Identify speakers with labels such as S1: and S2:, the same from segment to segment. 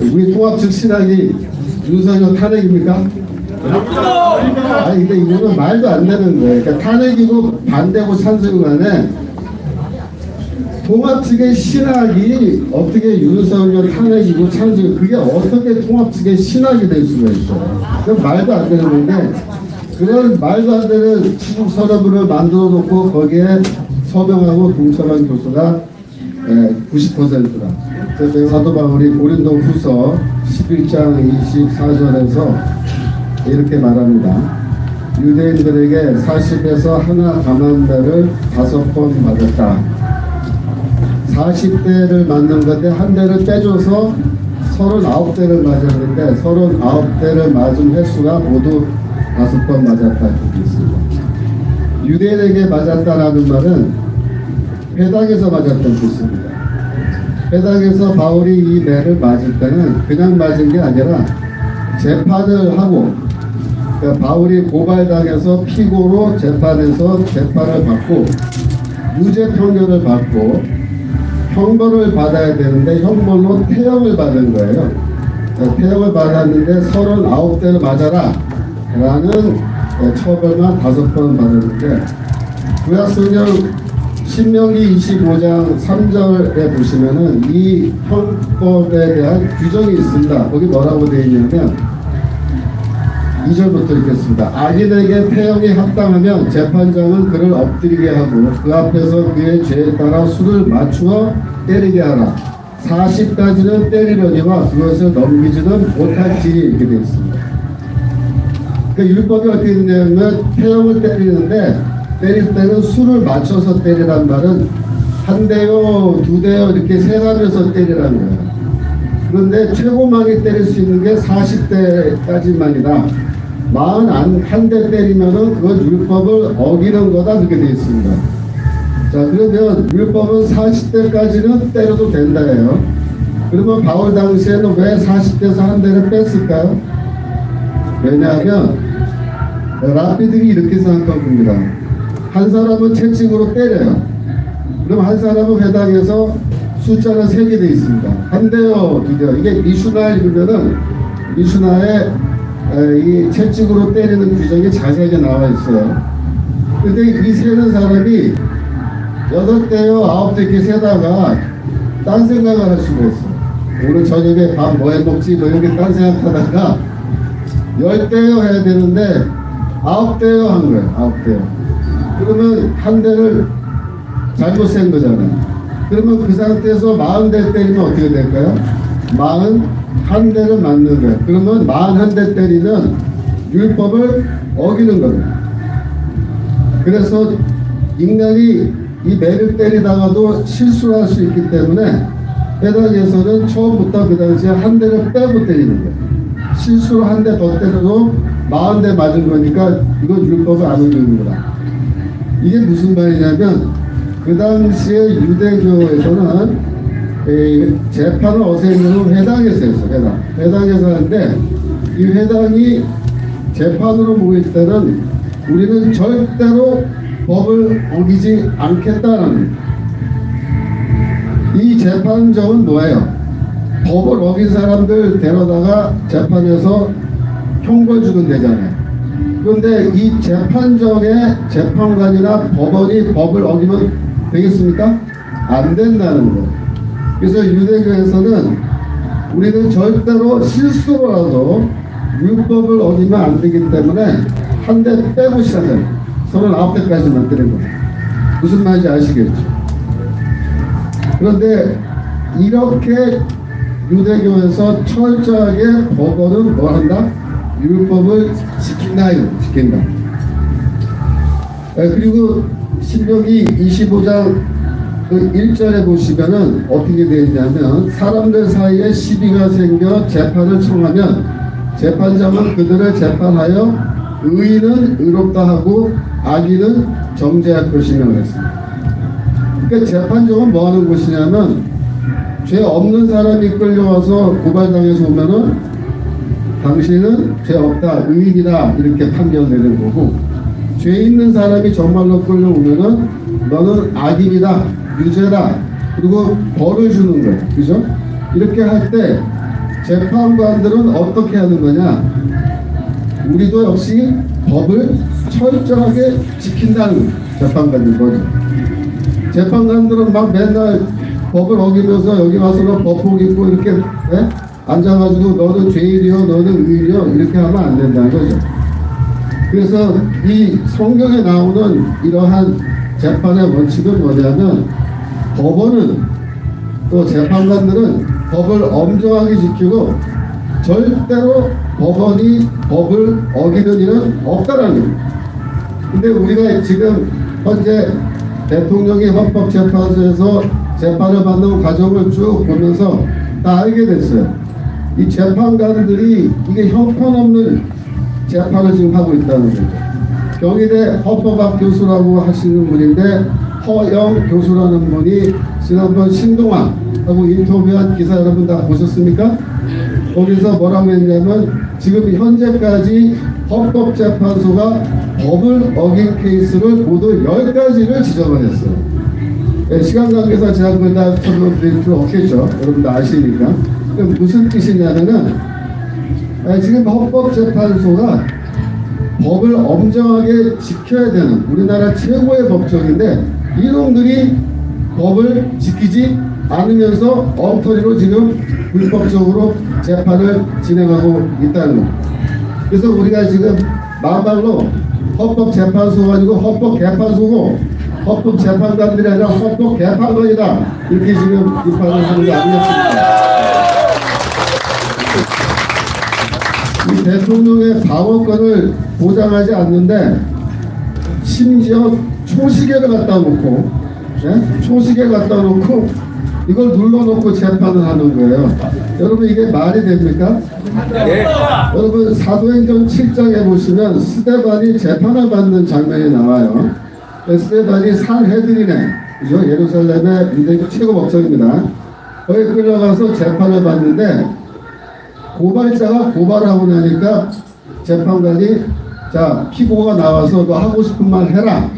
S1: 우리 통합 측 신학이 윤석열 탄핵입니까? 아니 근데 이거는 말도 안 되는 거예요. 그러니까 탄핵이고 반대고 찬성이고 간에 통합 측의 신학이 어떻게 윤석열 탄핵이고 찬성이고 그게 어떻게 통합 측의 신학이 될 수가 있어요. 그건 말도 안 되는 건데 그런 말도 안 되는 추국 서랍을 만들어 놓고 거기에 서명하고 동참한 교수가 90%다. 그래서 사도 바울이 고린도 후서 11장 24절에서 이렇게 말합니다. 유대인들에게 40에서 하나 감한대를 5번 맞았다. 40대를 맞는 건데 한 대를 빼줘서 39대를 맞았는데 39대를 맞은 횟수가 모두 5번 맞았다. 이렇게 있습니다. 유대인에게 맞았다라는 말은 회당에서 맞았던 뜻입니다. 회당에서 바울이 이 매를 맞을 때는 그냥 맞은 게 아니라 재판을 하고 그러니까 바울이 고발당해서 피고로 재판에서 재판을 받고 유죄 판결을 받고 형벌을 받아야 되는데 형벌로 태형을 받은 거예요. 태형을 받았는데 39대를 맞아라 라는 처벌만 5번 받았는데 구약성경 신명기 25장 3절에 보시면은 이 형법에 대한 규정이 있습니다. 거기 뭐라고 되어 있냐면 2절부터 읽겠습니다. 악인에게 태형이 합당하면 재판장은 그를 엎드리게 하고 그 앞에서 그의 죄에 따라 수를 맞추어 때리게 하라. 40까지는 때리려니와 그것을 넘기지는 못할지니 이렇게 되어 있습니다. 그러니까 율법이 어떻게 되냐면 태형을 때리는데 때릴 때는 수를 맞춰서 때리란 말은 한 대요, 2대요 이렇게 세가면서 때리라는 거예요. 그런데 최고 많이 때릴 수 있는 게 40대까지만이다. 41대 때리면은 그건 율법을 어기는 거다 그렇게 되어 있습니다. 자 그러면 율법은 40대까지는 때려도 된다예요. 그러면 바울 당시에는 왜 40대에서 한 대를 뺐을까요? 왜냐하면 랍비들이 이렇게 생각한 겁니다. 한 사람은 채찍으로 때려요. 그럼 한 사람은 회당에서 숫자는 3개 되어 있습니다. 한 대요, 2대요. 이게 미슈나에 읽으면은 미슈나에 이 채찍으로 때리는 규정이 자세하게 나와 있어요. 근데 이 세는 사람이 8대요, 9대 이렇게 세다가 딴 생각을 할 수가 있어. 오늘 저녁에 밥 뭐 해 먹지? 뭐 이렇게 딴 생각하다가 10대요 해야 되는데 9대요 한 거예요. 9대요. 그러면 한 대를 잘못 센 거잖아요. 그러면 그 상태에서 40대 때리면 어떻게 될까요? 41대를 맞는 거예요. 그러면 41대 때리면 율법을 어기는 겁니다. 그래서 인간이 이 매를 때리다가도 실수를 할 수 있기 때문에 회당에서는 처음부터 그 당시에 한 대를 빼고 때리는 거예요. 실수로 한 대 더 때려도 40대 맞은 거니까 이건 율법을 안 어기는 거다. 이게 무슨 말이냐면 그 당시에 유대교에서는 재판을 어색으로 회당에서 했어. 회당에서 하는데 이 회당이 재판으로 모일 때는 우리는 절대로 법을 어기지 않겠다라는 이 재판정은 뭐예요? 법을 어긴 사람들 데려다가 재판에서 형벌 주면 되잖아요. 그런데 이 재판정의 재판관이나 법원이 법을 어기면 되겠습니까? 안 된다는 거예요. 그래서 유대교에서는 우리는 절대로 실수로라도 율법을 어기면 안 되기 때문에 한 대 빼고 시작해요. 39대까지만 때린 거예요. 무슨 말인지 아시겠죠? 그런데 이렇게 유대교에서 철저하게 법원은 뭐 한다? 율법을 지킨다. 그리고 신명기 25장 그 1절에 보시면은 어떻게 되어 있냐면 사람들 사이에 시비가 생겨 재판을 청하면 재판장은 그들을 재판하여 의인은 의롭다 하고 악인은 정죄할 것이며 그랬습니다. 그러니까 재판정은 뭐 하는 곳이냐면 죄 없는 사람이 끌려와서 고발당해서 오면은 당신은 죄 없다, 의인이다 이렇게 판결 내는 거고 죄 있는 사람이 정말로 끌려오면은 너는 악인이다, 유죄다 그리고 벌을 주는 거예요. 그죠? 이렇게 할 때 재판관들은 어떻게 하는 거냐? 우리도 역시 법을 철저하게 지킨다는 재판관들 거죠. 재판관들은 막 맨날 법을 어기면서 여기 와서는 법복 입고 이렇게 앉아가지고 너는 죄인이요 너는 의인이요 이렇게 하면 안 된다는 거죠. 그래서 이 성경에 나오는 이러한 재판의 원칙은 뭐냐면 법원은 또 재판관들은 법을 엄정하게 지키고 절대로 법원이 법을 어기는 일은 없다라는 거예요. 근데 우리가 지금 현재 대통령이 헌법재판소에서 재판을 받는 과정을 쭉 보면서 다 알게 됐어요. 이 재판관들이 이게 형편없는 재판을 지금 하고 있다는 거죠. 경희대 헌법학 교수라고 하시는 분인데 허영 교수라는 분이 지난번 신동아하고 인터뷰한 기사 여러분 다 보셨습니까? 거기서 뭐라고 했냐면 지금 현재까지 헌법재판소가 법을 어긴 케이스를 모두 10가지를 지적을 했어요. 시간 관계상 제가 그걸 다 설명드릴 필요 없겠죠. 여러분도 아시니까. 그럼 무슨 뜻이냐면은 지금 헌법재판소가 법을 엄정하게 지켜야 되는 우리나라 최고의 법정인데 이놈들이 법을 지키지 않으면서 엉터리로 지금 불법적으로 재판을 진행하고 있다는 거예요. 그래서 우리가 지금 막말로 헌법재판소가 아니고 헌법개판소고 헌법재판관들이 아니라 헌법개판관이다 이렇게 지금 비판을 하는 게 아니었습니까? 이 대통령의 방어권을 보장하지 않는데 심지어 초시계를 갖다 놓고 초시계 갖다 놓고 이걸 눌러놓고 재판을 하는 거예요. 여러분 이게 말이 됩니까? 네. 여러분 사도행전 7장에 보시면 스데반이 재판을 받는 장면이 나와요. 스데반이 산헤드린에 그죠? 예루살렘의 유대교 최고 법정입니다. 거기 끌려가서 재판을 받는데 고발자가 고발하고 나니까 재판관이 자 피고가 나와서 너 하고 싶은 말 해라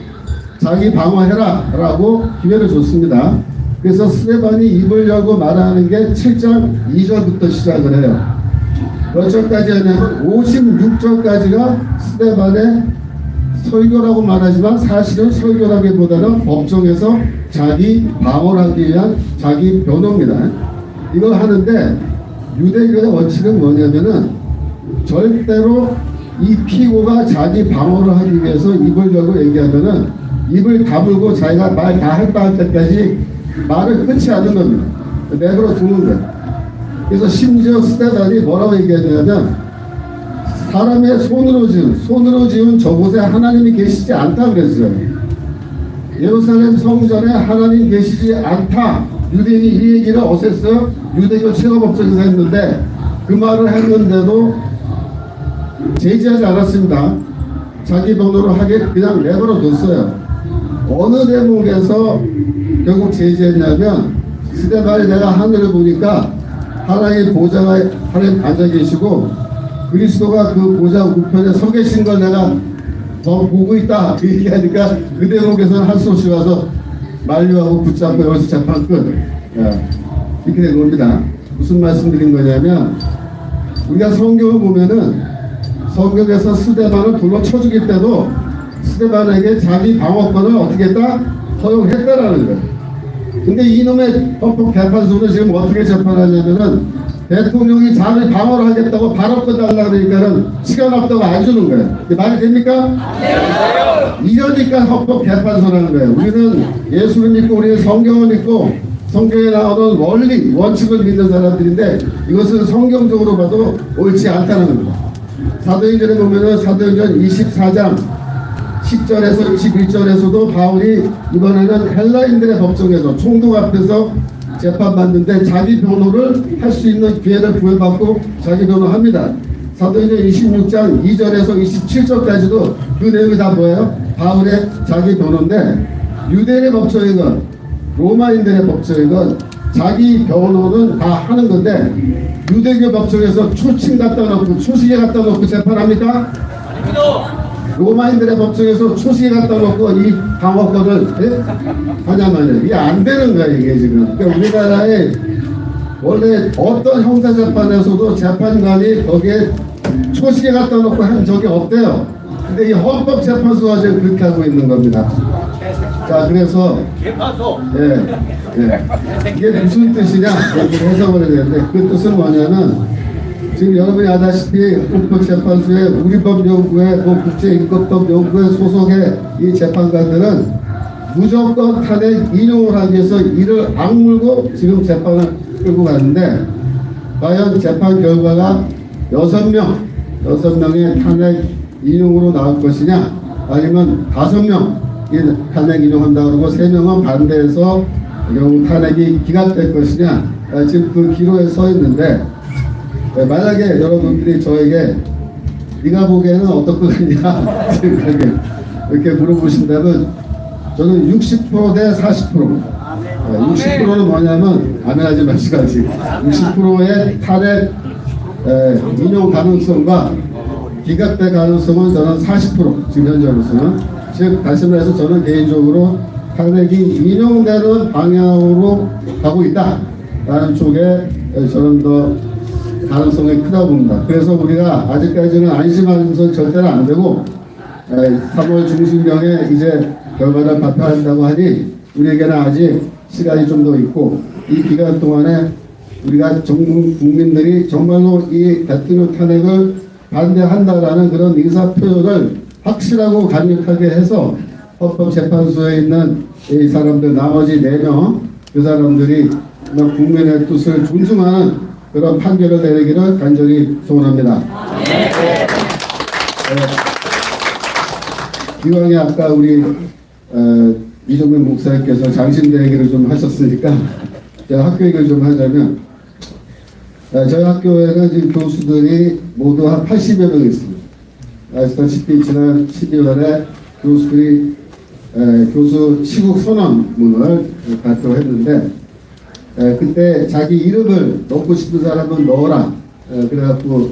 S1: 자기 방어해라 라고 기회를 줬습니다. 그래서 스데반이 입을 열고 말하는 게 7장 2절부터 시작을 해요. 몇 절까지 하냐면 56절까지가 스데반의 설교라고 말하지만 사실은 설교라기보다는 법정에서 자기 방어를 하기 위한 자기 변호입니다. 이걸 하는데 유대교의 원칙은 뭐냐면은 절대로 이 피고가 자기 방어를 하기 위해서 입을 열고 얘기하면은 입을 다물고 자기가 말 다 했다 할 때까지 말을 끊지 않는 겁니다. 내버려 두는 거예요. 그래서 심지어 스데반이 뭐라고 얘기하냐면 사람의 손으로 지은 저곳에 하나님이 계시지 않다 그랬어요. 예루살렘 성전에 하나님 계시지 않다. 유대인이 이 얘기를 어쨌어 유대교 최고법정에서 했는데 그 말을 했는데도 제지하지 않았습니다. 자기 돈으로 하게 그냥 내버려 뒀어요. 어느 대목에서 결국 제지했냐면 스데반이 내가 하늘을 보니까 하나님의 보좌가 하나님 앉아 계시고 그리스도가 그 보좌 우편에 서 계신 걸 내가 보고 있다 그 얘기하니까 그 대목에서는 한 수 없이 와서 만류하고 붙잡고 여기서 재판 끝. 이렇게 된 겁니다. 무슨 말씀 드린 거냐면 우리가 성경을 보면은 성경에서 스데반을 불러 쳐죽일 때도 스데반에게 자기 방어권을 어떻게 했다? 허용했다라는 거예요. 근데 이놈의 헌법재판소는 지금 어떻게 재판하냐면은 대통령이 자기 방어를 하겠다고 발언권 달라고 그러니까는 시간 없다고 안 주는 거예요. 이게 말이 됩니까? 이러니까 헌법재판소라는 거예요. 우리는 예수를 믿고 우리는 성경을 믿고 성경에 나오는 원리, 원칙을 믿는 사람들인데 이것은 성경적으로 봐도 옳지 않다는 겁니다. 사도행전에 보면은 사도행전 24장 10절에서 21절에서도 바울이 이번에는 헬라인들의 법정에서 총독 앞에서 재판받는데 자기 변호를 할 수 있는 기회를 부여받고 자기 변호합니다. 사도행전 26장 2절에서 27절까지도 그 내용이 다 뭐예요? 바울의 자기 변호인데 유대인의 법정이건 로마인들의 법정이건 자기 변호는 다 하는 건데 유대교 법정에서 초침 갖다 놓고 초시계 갖다 놓고 재판합니까? 로마인들의 법정에서 초시계 갖다 놓고 이 방어권을 하냐면요. 이게 안 되는 거야 이게 지금. 그러니까 우리나라의 원래 어떤 형사재판에서도 재판관이 거기에 초시계 갖다 놓고 한 적이 없대요. 근데 이 헌법재판소가 지금 그렇게 하고 있는 겁니다. 자, 그래서 이게 무슨 뜻이냐 이렇게 해석을 해야 되는데, 그 뜻은 뭐냐면 지금 여러분이 아다시피 헌법재판소의 우리법연구회, 국제인권법연구회 소속의 이 재판관들은 무조건 탄핵 인용을 하기 위해서 이를 악물고 지금 재판을 끌고 가는데, 과연 재판 결과가 6명의 탄핵 인용으로 나올 것이냐, 아니면 5명 탄핵 인용한다고 그러고 3명은 반대해서 결국 탄핵이 기각될 것이냐, 지금 그 기로에 서 있는데, 만약에 여러분들이 저에게 네가 보기에는 어떨 것 같냐 이렇게 물어보신다면 저는 60% 대 40%. 60%는 뭐냐면 아멘하지 마시고 60%의 탄핵 인용 가능성과 기각될 가능성은 저는 40%. 지금 현재로서는, 즉 다시 말해서 저는 개인적으로 탄핵이 인용되는 방향으로 가고 있다라는 쪽에 저는 더 가능성이 크다고 봅니다. 그래서 우리가 아직까지는 안심하는 것은 절대로 안 되고, 3월 중순경에 이제 결과를 발표한다고 하니 우리에게는 아직 시간이 좀 더 있고, 이 기간 동안에 우리가 국민들이 정말로 이 대통령 탄핵을 반대한다라는 그런 의사표현을 확실하고 강력하게 해서 헌법재판소에 있는 이 사람들, 나머지 4명, 그 사람들이 국민의 뜻을 존중하는 그런 판결을 내리기를 간절히 소원합니다. 이왕에 아까 우리 이종민 목사님께서 장신대 얘기를 좀 하셨으니까 제가 학교 얘기를 좀 하자면, 저희 학교에는 지금 교수들이 모두 한 80여 명 있습니다. 아시다시피 지난 12월에 교수들이 교수 시국 선언문을 발표했는데, 그때 자기 이름을 넣고 싶은 사람은 넣어라. 그래갖고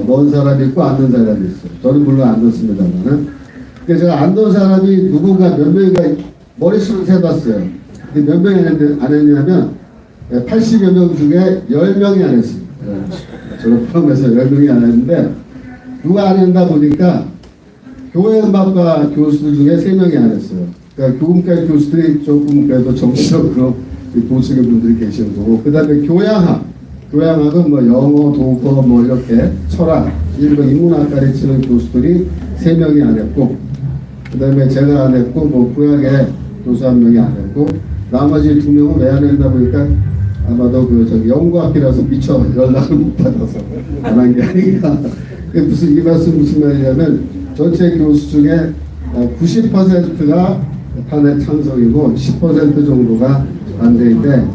S1: 넣은 사람이 있고 안 넣은 사람이 있어요. 저는 물론 안 넣습니다만은. 그래서 제가 안 넣은 사람이 누군가 몇 명인가 머릿수를 세봤어요. 근데 몇 명이 안 했냐면 80여 명 중에 10명이 안 했습니다. 저를 포함해서 10명이 안 했는데, 누가 안 했다 보니까 교회음악과 교수들 중에 3명이 안 했어요. 그러니까 교음과 교수들이 조금 그래도 정치적으로 보수의 분들이 계시는 거고, 그 다음에 교양학은 뭐 영어, 독어, 뭐 이렇게 철학, 일본 인문학 가르치는 교수들이 3명이 안 했고, 그 다음에 제가 안 했고, 뭐 구약의 교수 1명이 안 했고, 나머지 2명은 왜 안 했나 보니까 아마도 연구학이라서 미처 연락을 못 받아서 안 한 게 아닌가. 무슨 이 말씀 무슨 말이냐면, 전체 교수 중에 90%가 탄핵 찬성이고 10% 정도가 반대인데,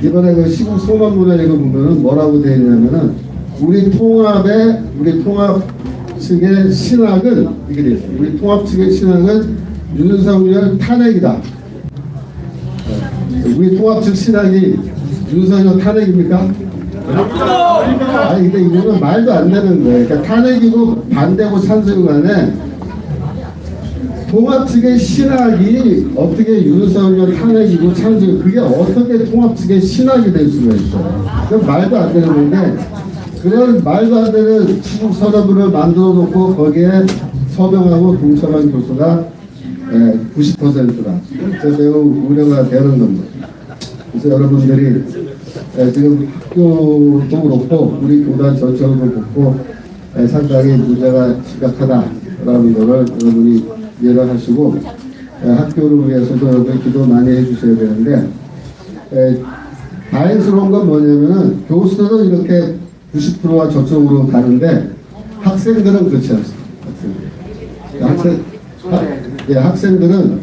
S1: 이번에 그 시국 소망문을 읽어보면은 뭐라고 되어 있냐면은, 우리 통합 측의 신학은 이게 되어 있어요. 우리 통합 측의 신학은 윤석열 탄핵이다. 우리 통합 측 신학이 윤석열 탄핵입니까? 아니 근데 이거는 말도 안 되는 거예요. 그러니까 탄핵이고 반대고 찬성이고 간에 통합 측의 신학이 어떻게 윤석열 탄핵이고 찬성, 그게 어떻게 통합 측의 신학이 될 수가 있어요. 그건 말도 안 되는 건데, 그런 말도 안 되는 시국 서답을 만들어 놓고 거기에 서명하고 동참한 교수가 90%다. 그래서 매우 우려가 되는 겁니다. 그래서 여러분들이 지금 학교도 그렇고 우리 교단 전체도 그렇고 상당히 문제가 심각하다라는 것을 여러분이 이해를 하시고, 학교를 위해서도 여러분 기도 많이 해주셔야 되는데, 다행스러운 건 뭐냐면은 교수들은 이렇게 90%와 저쪽으로 가는데 학생들은 그렇지 않습니다. 학생들은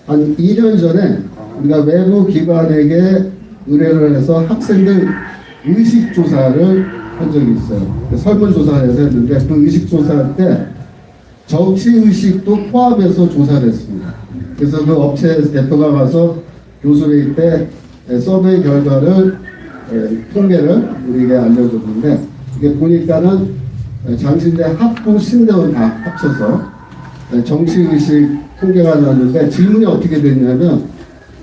S1: 한 2년 전에 우리가 외부 기관에게 의뢰를 해서 학생들 의식조사를 한 적이 있어요. 설문조사를 해서 했는데, 그 의식조사할 때 정치의식도 포함해서 조사를 했습니다. 그래서 그 업체 대표가 가서 교수회의 때 서베이 결과를 통계를 우리에게 알려줬는데, 이게 보니까는 장신대 학부 신대원 다 합쳐서 정치의식 통계가 나왔는데, 질문이 어떻게 됐냐면,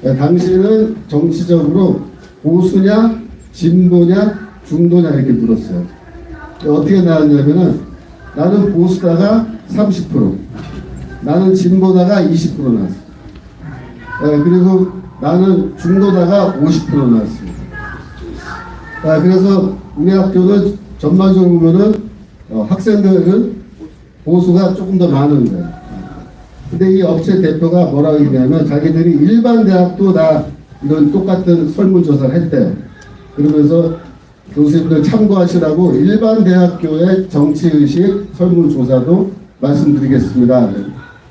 S1: 당신은 정치적으로 보수냐, 진보냐, 중도냐 이렇게 물었어요. 어떻게 나왔냐면은 나는 보수다가 30%, 나는 진보다가 20% 나왔어요. 그리고 나는 중도다가 50% 나왔습니다. 그래서 우리 학교는 전반적으로 보면은 학생들은 보수가 조금 더 많은 거예요. 근데 이 업체 대표가 뭐라고 얘기하면 자기들이 일반 대학도 다 이런 똑같은 설문조사를 했대요. 그러면서 교수님들 참고하시라고 일반 대학교의 정치의식 설문조사도 말씀드리겠습니다.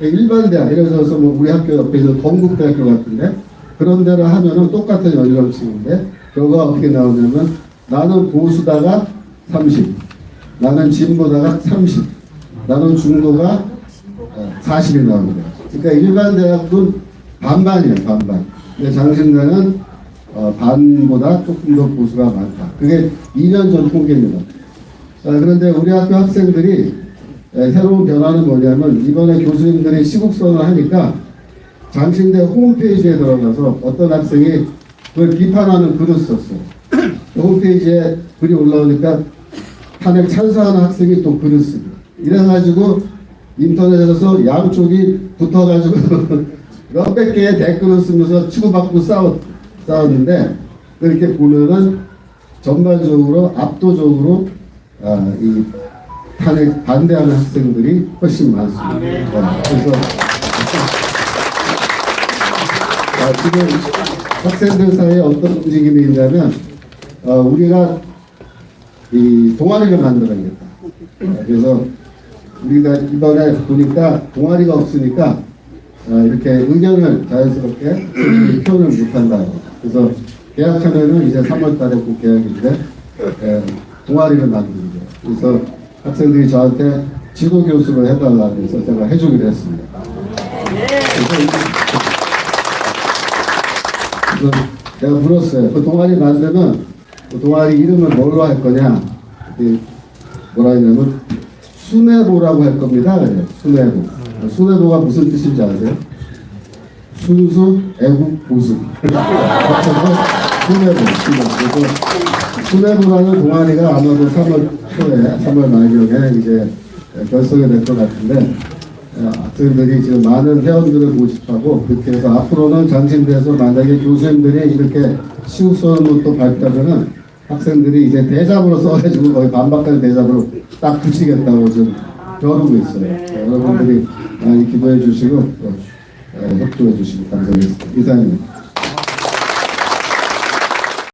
S1: 일반 대학, 예를 들어서 뭐 우리 학교 옆에 있는 건국대학교 같은데 그런 데를 하면은 똑같은 연령층인데 결과가 어떻게 나오냐면 나는 보수다가 30, 나는 진보다가 30, 나는 중도가 40이 나옵니다. 그러니까 일반 대학은 반반이에요, 반반. 근데 장신대는 반보다 조금 더 보수가 많다. 그게 2년 전 통계입니다. 그런데 우리 학교 학생들이 새로운 변화는 뭐냐면 이번에 교수님들이 시국선언을 하니까 장신대 홈페이지에 들어가서 어떤 학생이 그걸 비판하는 글을 썼어요. 홈페이지에 글이 올라오니까 탄핵 찬성하는 학생이 또 글을 쓰고 이래가지고 인터넷에서 양쪽이 붙어가지고 몇백 개의 댓글을 쓰면서 치고받고 싸웠는데 그렇게 보면은 전반적으로 압도적으로 이 탄핵 반대하는 학생들이 훨씬 많습니다. 그래서 지금 학생들 사이에 어떤 움직임이 있냐면 우리가 이 동아리를 만들어야겠다. 그래서 우리가 이번에 보니까 동아리가 없으니까 이렇게 의견을 자연스럽게 표현을 못한다. 그래서 계약하면은 이제 3월달에 꼭 계약인데 동아리를 만들죠. 그래서 학생들이 저한테 지도 교수를 해달라 그래서 제가 해주기로 했습니다. 그래서 내가 물었어요. 그 동아리 만들면 그 동아리 이름을 뭘로 할 거냐? 뭐라 했냐면 순애보라고 할 겁니다. 그래. 순애보. 순애보가 무슨 뜻인지 아세요? 순수, 애국, 보수. 합쳐서 순애보. 그래서 순애보라는 동아리가 아마도 3월 초에, 3월 말경에 이제 결성이 될 것 같은데 학생들이 지금 많은 회원들을 모집하고 그렇게 해서 앞으로는 장신대에서 만약에 교수님들이 이렇게 시국선언도 발표하면은 학생들이 이제 대잡으로 써가지고 거의 반박하는 대잡으로 딱 붙이겠다고 좀 겨루고 있어요. 여러분들이 많이 기도해 주시고 협조해 주시기 감사드리겠습니다. 이상입니다.